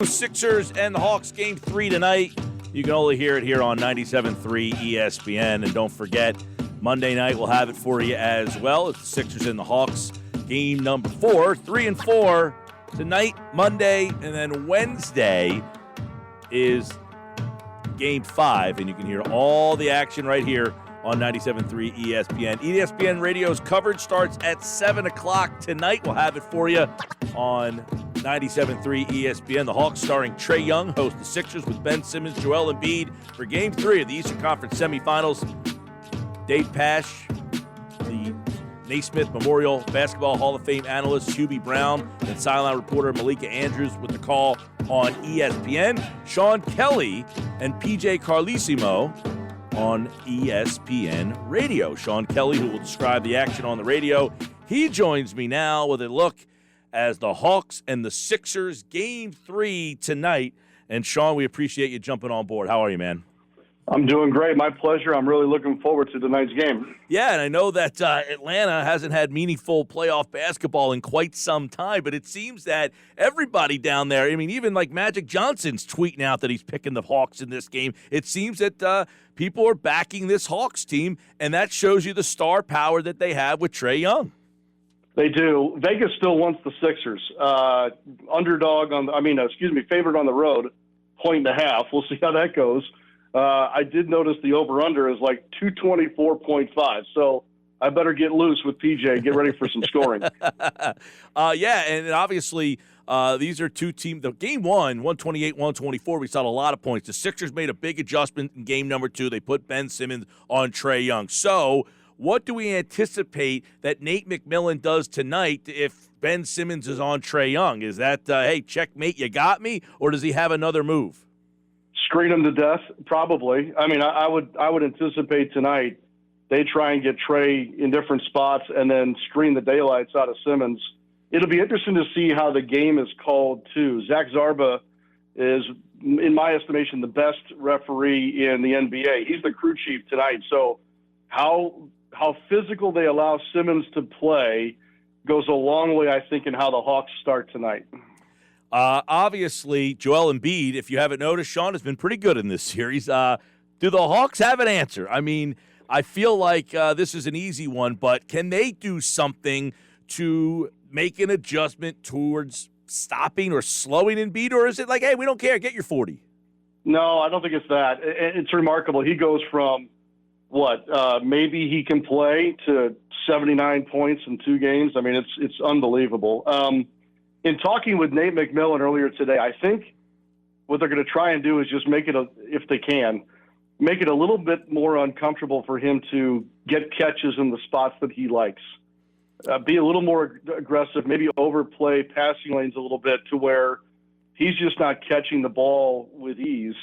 Sixers and the Hawks game 3 tonight. You can only hear it here on 97.3 ESPN. And don't forget, Monday night we'll have it for you as well. It's the Sixers and the Hawks game number 4, 3 and 4 tonight, Monday, and then Wednesday is game 5. And you can hear all the action right here on 97.3 ESPN. ESPN Radio's coverage starts at 7 o'clock tonight. We'll have it for you on 97.3 ESPN. The Hawks starring Trae Young host the Sixers with Ben Simmons, Joel Embiid for Game 3 of the Eastern Conference semifinals. Dave Pasch, the Naismith Memorial Basketball Hall of Fame analyst Hubie Brown, and sideline reporter Malika Andrews with the call on ESPN. Sean Kelley and PJ Carlesimo on ESPN Radio. Sean Kelley, who will describe the action on the radio, he joins me now with a look as the Hawks and the Sixers game 3 tonight. And Sean, we appreciate you jumping on board. How are you, man? I'm doing great. My pleasure. I'm really looking forward to tonight's game. Yeah, and I know that Atlanta hasn't had meaningful playoff basketball in quite some time, but it seems that everybody down there, I mean, even like Magic Johnson's tweeting out that he's picking the Hawks in this game. It seems that people are backing this Hawks team, and that shows you the star power that they have with Trae Young. They do. Vegas still wants the Sixers. Favored on the road, 1.5. We'll see how that goes. I did notice the over-under is like 224.5, so I better get loose with PJ, get ready for some scoring. And obviously these are two teams. The game 1, 128-124, we saw a lot of points. The Sixers made a big adjustment in game number 2. They put Ben Simmons on Trae Young. So what do we anticipate that Nate McMillan does tonight if Ben Simmons is on Trae Young? Is that, hey, checkmate, you got me? Or does he have another move? Screen him to death, probably. I mean, I would anticipate tonight they try and get Trae in different spots and then screen the daylights out of Simmons. It'll be interesting to see how the game is called, too. Zach Zarba is, in my estimation, the best referee in the NBA. He's the crew chief tonight. So how physical they allow Simmons to play goes a long way, I think, in how the Hawks start tonight. Obviously, Joel Embiid, if you haven't noticed, Sean has been pretty good in this series. Do the Hawks have an answer? I mean, I feel like this is an easy one, but can they do something to make an adjustment towards stopping or slowing Embiid, or is it like, hey, we don't care, get your 40? No, I don't think it's that. It's remarkable. He goes from maybe he can play to 79 points in 2 games. I mean, it's unbelievable. In talking with Nate McMillan earlier today, I think what they're going to try and do is just make it, if they can, make it a little bit more uncomfortable for him to get catches in the spots that he likes. Be a little more aggressive, maybe overplay passing lanes a little bit to where he's just not catching the ball with ease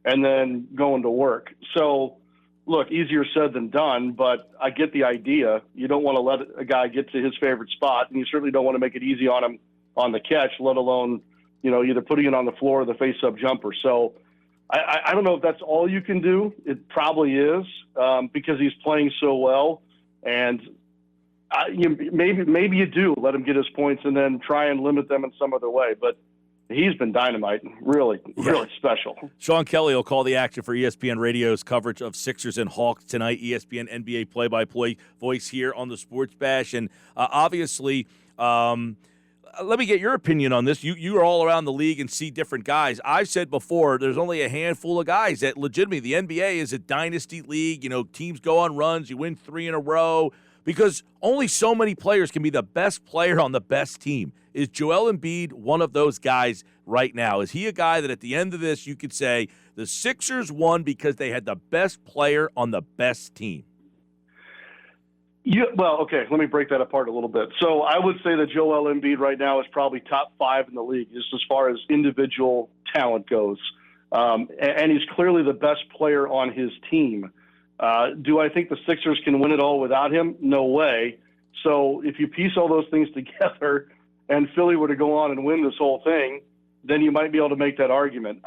and then going to work. So, look, easier said than done, but I get the idea. You don't want to let a guy get to his favorite spot, and you certainly don't want to make it easy on him on the catch, let alone, either putting it on the floor or the face-up jumper. So I don't know if that's all you can do. It probably is because he's playing so well. And maybe you do let him get his points and then try and limit them in some other way. But he's been dynamite, really special. Sean Kelley will call the action for ESPN Radio's coverage of Sixers and Hawks tonight. ESPN NBA play-by-play voice here on the Sports Bash. And obviously, let me get your opinion on this. You are all around the league and see different guys. I've said before, there's only a handful of guys that legitimately, the NBA is a dynasty league. Teams go on runs. You win 3 in a row because only so many players can be the best player on the best team. Is Joel Embiid one of those guys right now? Is he a guy that at the end of this you could say the Sixers won because they had the best player on the best team? Okay, let me break that apart a little bit. So I would say that Joel Embiid right now is probably top 5 in the league just as far as individual talent goes. And he's clearly the best player on his team. Do I think the Sixers can win it all without him? No way. So if you piece all those things together and Philly were to go on and win this whole thing, then you might be able to make that argument.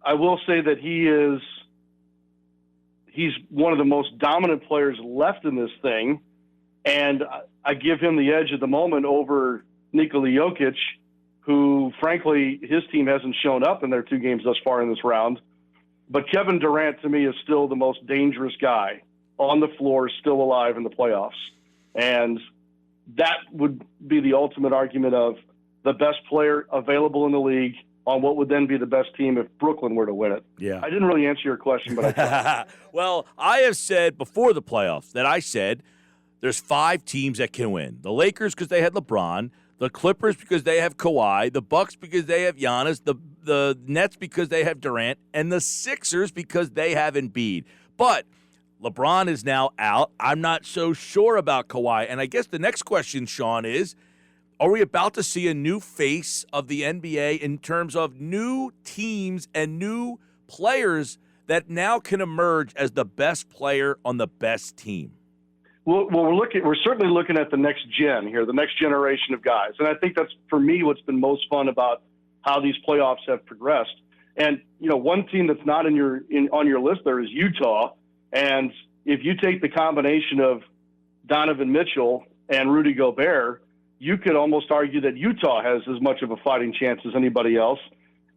I will say that he's one of the most dominant players left in this thing, and I give him the edge at the moment over Nikola Jokic, who, frankly, his team hasn't shown up in their 2 games thus far in this round. But Kevin Durant, to me, is still the most dangerous guy on the floor, still alive in the playoffs. And that would be the ultimate argument of the best player available in the league on what would then be the best team if Brooklyn were to win it. Yeah. I didn't really answer your question, but I tried. Well, I have said before the playoffs that I said there's 5 teams that can win. The Lakers because they had LeBron, the Clippers because they have Kawhi, the Bucks because they have Giannis, the Nets because they have Durant, and the Sixers because they have Embiid. But LeBron is now out. I'm not so sure about Kawhi. And I guess the next question, Sean, is are we about to see a new face of the NBA in terms of new teams and new players that now can emerge as the best player on the best team? Well, we're certainly looking at the next gen here, the next generation of guys. And I think that's, for me, what's been most fun about how these playoffs have progressed. And, one team that's not on your list there is Utah. And if you take the combination of Donovan Mitchell and Rudy Gobert, you could almost argue that Utah has as much of a fighting chance as anybody else.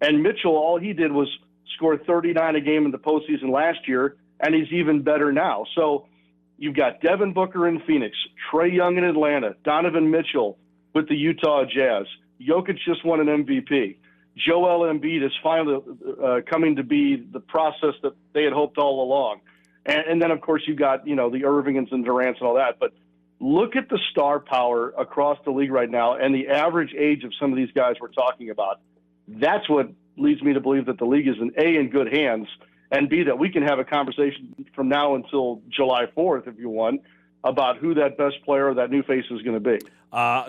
And Mitchell, all he did was score 39 a game in the postseason last year, and he's even better now. So you've got Devin Booker in Phoenix, Trae Young in Atlanta, Donovan Mitchell with the Utah Jazz. Jokic just won an MVP. Joel Embiid is finally coming to be the process that they had hoped all along. And then, of course, you've got, the Irvings and Durants and all that. But look at the star power across the league right now and the average age of some of these guys we're talking about. That's what leads me to believe that the league is, in good hands, and B, that we can have a conversation from now until July 4th, if you want, about who that best player or that new face is going to be.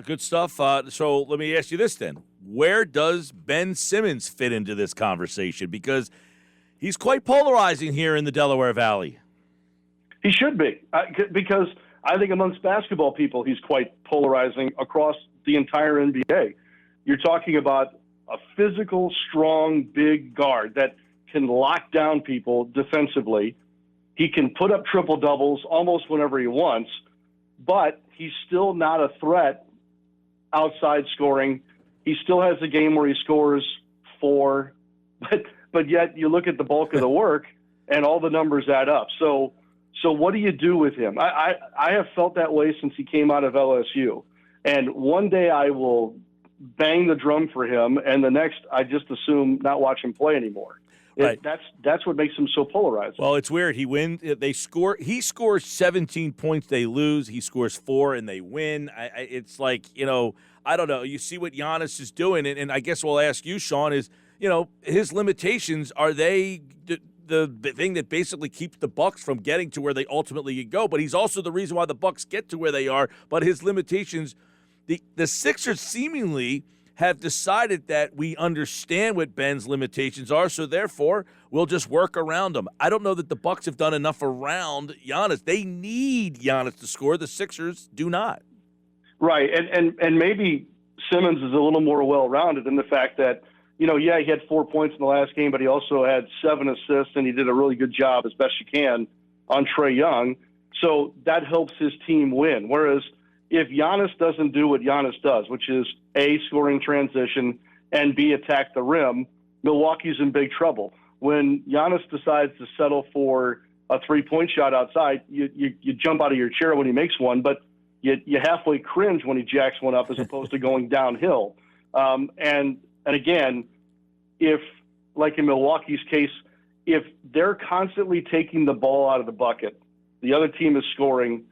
Good stuff. So let me ask you this then. Where does Ben Simmons fit into this conversation? Because he's quite polarizing here in the Delaware Valley. He should be, because I think amongst basketball people, he's quite polarizing across the entire NBA. You're talking about a physical, strong, big guard that can lock down people defensively. He can put up triple doubles almost whenever he wants, but he's still not a threat outside scoring. He still has a game where he scores 4, but yet you look at the bulk of the work and all the numbers add up. So what do you do with him? I have felt that way since he came out of LSU. And one day I will bang the drum for him, and the next I just assume not watch him play anymore. Right. That's what makes him so polarizing. Well, it's weird. He wins. They score. He scores 17 points. They lose. He scores 4 and they win. It's like, I don't know. You see what Giannis is doing, and I guess we'll ask you, Sean, is, his limitations, are they the thing that basically keeps the Bucks from getting to where they ultimately go? But he's also the reason why the Bucks get to where they are. But his limitations, the Sixers seemingly have decided that we understand what Ben's limitations are, so therefore we'll just work around them. I don't know that the Bucks have done enough around Giannis. They need Giannis to score. The Sixers do not. Right, and maybe Simmons is a little more well-rounded in the fact that, he had 4 points in the last game, but he also had 7 assists, and he did a really good job, as best you can, on Trae Young. So that helps his team win. Whereas if Giannis doesn't do what Giannis does, which is A, scoring transition, and B, attack the rim, Milwaukee's in big trouble. When Giannis decides to settle for a three-point shot outside, you jump out of your chair when he makes one, but you halfway cringe when he jacks one up as opposed to going downhill. And again, if, like in Milwaukee's case, if they're constantly taking the ball out of the bucket, the other team is scoring,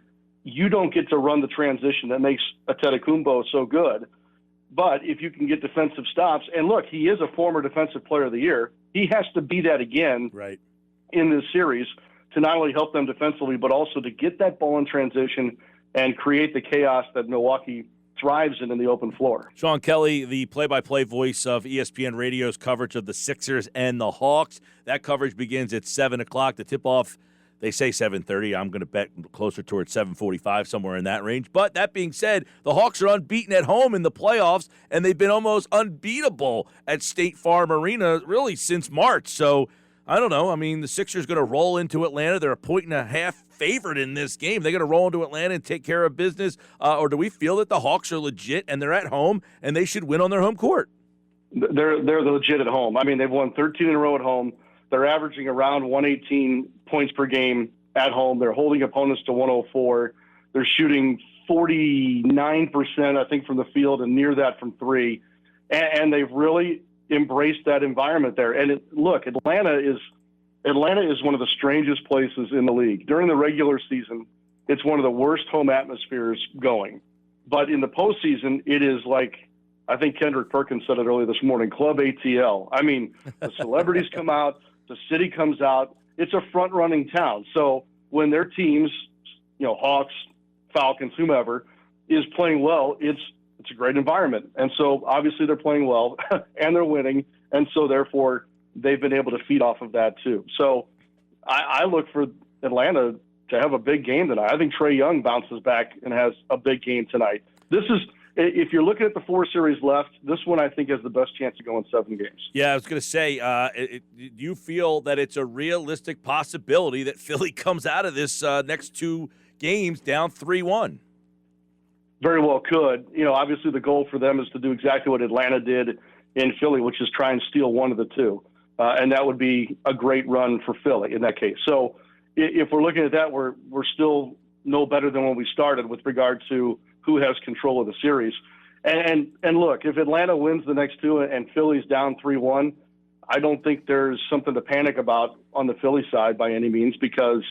you don't get to run the transition that makes Antetokounmpo so good. But if you can get defensive stops, and look, he is a former Defensive Player of the Year, he has to be that again in this series to not only help them defensively, but also to get that ball in transition and create the chaos that Milwaukee thrives in the open floor. Sean Kelley, the play-by-play voice of ESPN Radio's coverage of the Sixers and the Hawks. That coverage begins at 7 o'clock. The tip-off, they say 7:30. I'm going to bet closer towards 7:45, somewhere in that range. But that being said, the Hawks are unbeaten at home in the playoffs, and they've been almost unbeatable at State Farm Arena really since March. So I don't know. I mean, the Sixers going to roll into Atlanta. They're a 1.5-point favorite in this game. They're going to roll into Atlanta and take care of business, or do we feel that the Hawks are legit and they're at home and they should win on their home court? they're legit at home. I mean, they've won 13 in a row at home. They're averaging around 118 points per game at home. They're holding opponents to 104. They're shooting 49%, I think, from the field and near that from three. And they've really embraced that environment there. And look, Atlanta is one of the strangest places in the league. During the regular season, it's one of the worst home atmospheres going. But in the postseason, it is like, I think Kendrick Perkins said it earlier this morning, Club ATL. I mean, the celebrities come out, the city comes out. It's a front-running town. So when their teams, Hawks, Falcons, whomever, is playing well, it's a great environment. And so obviously they're playing well and they're winning. And so therefore they've been able to feed off of that too. So I look for Atlanta to have a big game tonight. I think Trae Young bounces back and has a big game tonight. If you're looking at the 4 series left, this one I think has the best chance to go in 7 games. Yeah, I was going to say, do you feel that it's a realistic possibility that Philly comes out of this next 2 games down 3-1? Very well could. Obviously the goal for them is to do exactly what Atlanta did in Philly, which is try and steal one of the 2. And that would be a great run for Philly in that case. So if we're looking at that, we're still no better than when we started with regard to who has control of the series. And look, if Atlanta wins the next 2 and Philly's down 3-1, I don't think there's something to panic about on the Philly side by any means, because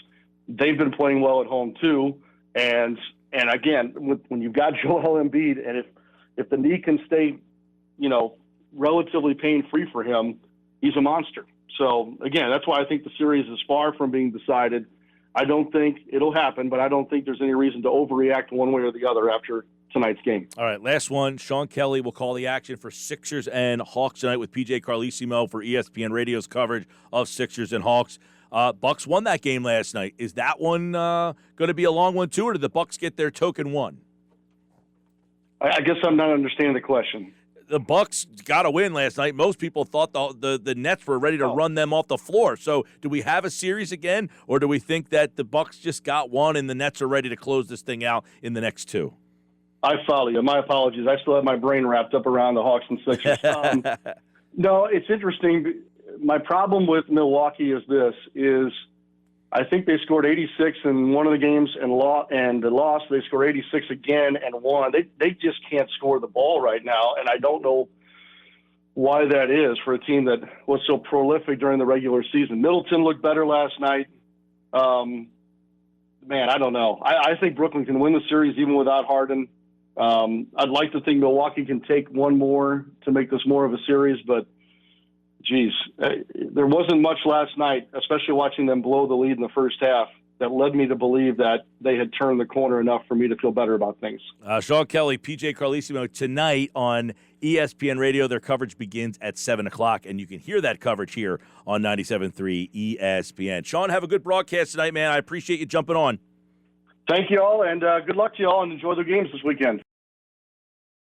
they've been playing well at home too. And again, when you've got Joel Embiid, and if the knee can stay, relatively pain-free for him, he's a monster. So again, that's why I think the series is far from being decided. I don't think it'll happen, but I don't think there's any reason to overreact one way or the other after tonight's game. All right, last one. Sean Kelley will call the action for Sixers and Hawks tonight with PJ Carlesimo for ESPN Radio's coverage of Sixers and Hawks. Bucks won that game last night. Is that one going to be a long one too, or did the Bucks get their token one? I guess I'm not understanding the question. The Bucks got a win last night. Most people thought the Nets were ready to run them off the floor. So do we have a series again, or do we think that the Bucks just got one and the Nets are ready to close this thing out in the next 2? I follow you. My apologies. I still have my brain wrapped up around the Hawks and Sixers. No, it's interesting. My problem with Milwaukee is I think they scored 86 in one of the games and lost. They scored 86 again and won. They just can't score the ball right now, and I don't know why that is for a team that was so prolific during the regular season. Middleton looked better last night. Man, I don't know. I think Brooklyn can win the series even without Harden. I'd like to think Milwaukee can take one more to make this more of a series, but geez, there wasn't much last night, especially watching them blow the lead in the first half, that led me to believe that they had turned the corner enough for me to feel better about things. Sean Kelley, PJ Carlesimo tonight on ESPN Radio. Their coverage begins at 7 o'clock, and you can hear that coverage here on 97.3 ESPN. Sean, have a good broadcast tonight, man. I appreciate you jumping on. Thank you all, and good luck to you all, and enjoy the games this weekend.